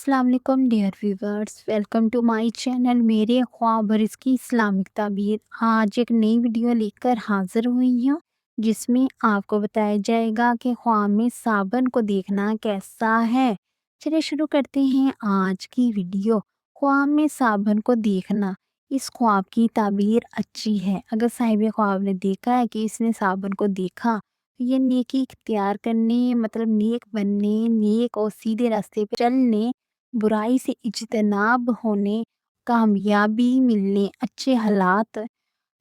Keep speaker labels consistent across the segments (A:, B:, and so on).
A: السلام علیکم dear viewers, welcome to my channel میرے خواب اور اس کی اسلامک تعبیر۔ آج ایک نئی ویڈیو لے کر حاضر ہوئی ہوں جس میں آپ کو بتایا جائے گا کہ خواب میں صابن کو دیکھنا کیسا ہے۔ چلیے شروع کرتے ہیں آج کی ویڈیو۔ خواب میں صابن کو دیکھنا، اس خواب کی تعبیر اچھی ہے۔ اگر صاحب خواب نے دیکھا ہے کہ اس نے صابن کو دیکھا، یہ نیکی اختیار کرنے، مطلب نیک بننے، نیک اور سیدھے راستے پہ چلنے، برائی سے اجتناب ہونے، کامیابی ملنے، اچھے حالات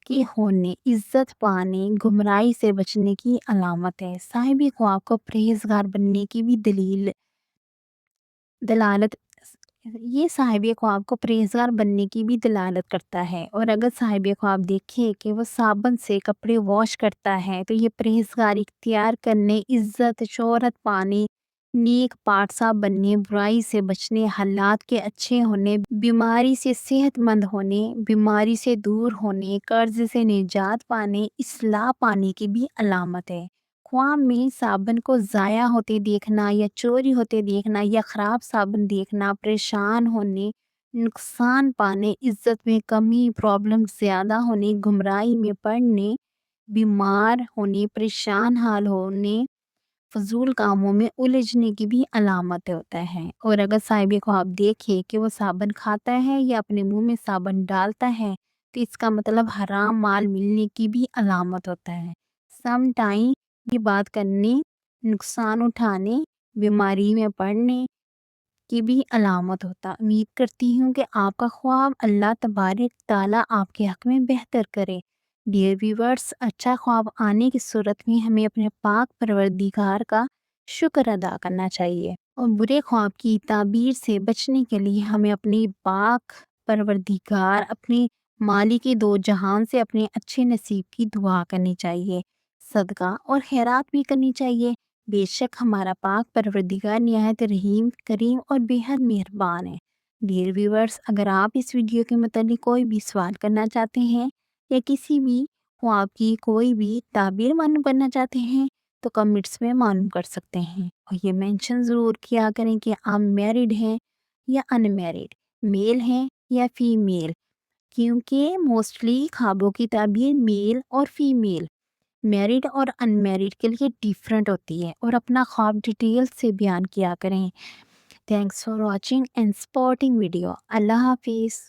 A: کے ہونے، عزت پانے، گمراہی سے بچنے کی علامت ہے۔ صاحب خواب کو پرہیزگار بننے کی بھی دلالت یہ صاحب خواب کو پرہیزگار بننے کی بھی دلالت کرتا ہے۔ اور اگر صاحب خواب دیکھے کہ وہ صابن سے کپڑے واش کرتا ہے تو یہ پرہیزگار اختیار کرنے، عزت شہرت پانے، نیک پاک صاف بننے، برائی سے بچنے، حالات کے اچھے ہونے، بیماری سے صحت مند ہونے، بیماری سے دور ہونے، قرض سے نجات پانے، اصلاح پانے کی بھی علامت ہے۔ خواب میں صابن کو ضائع ہوتے دیکھنا یا چوری ہوتے دیکھنا یا خراب صابن دیکھنا، پریشان ہونے، نقصان پانے، عزت میں کمی، پرابلم زیادہ ہونے، گمراہی میں پڑنے، بیمار ہونے، پریشان حال ہونے، فضول کاموں میں الجھنے کی بھی علامت ہوتا ہے۔ اور اگر صاحب خواب دیکھے کہ وہ صابن کھاتا ہے یا اپنے منہ میں صابن ڈالتا ہے تو اس کا مطلب حرام مال ملنے کی بھی علامت ہوتا ہے۔ سم ٹائم یہ بات کرنے، نقصان اٹھانے، بیماری میں پڑنے کی بھی علامت ہوتا۔ امید کرتی ہوں کہ آپ کا خواب اللہ تبارک تعالیٰ آپ کے حق میں بہتر کرے۔ ڈیئر ویورز، اچھا خواب آنے کی صورت میں ہمیں اپنے پاک پروردگار کا شکر ادا کرنا چاہیے، اور برے خواب کی تعبیر سے بچنے کے لیے ہمیں اپنی پاک پروردگار، اپنے مالک دو جہان سے اپنے اچھے نصیب کی دعا کرنی چاہیے، صدقہ اور خیرات بھی کرنی چاہیے۔ بے شک ہمارا پاک پروردگار نہایت رحیم، کریم اور بے حد مہربان ہے۔ ڈیئر ویورز، اگر آپ اس ویڈیو کے متعلق کوئی بھی سوال کرنا چاہتے ہیں یا کسی بھی خواب کی کوئی بھی تعبیر معلوم کرنا چاہتے ہیں تو کمنٹس میں معلوم کر سکتے ہیں، اور یہ مینشن ضرور کیا کریں کہ آپ میرڈ ہیں یا ان میرڈ، میل ہیں یا فیمیل، کیونکہ موسٹلی خوابوں کی تعبیر میل اور فیمیل، میرڈ اور ان میرڈ کے لیے ڈیفرنٹ ہوتی ہے، اور اپنا خواب ڈیٹیل سے بیان کیا کریں۔ Thanks for watching and supporting video. اللہ حافظ۔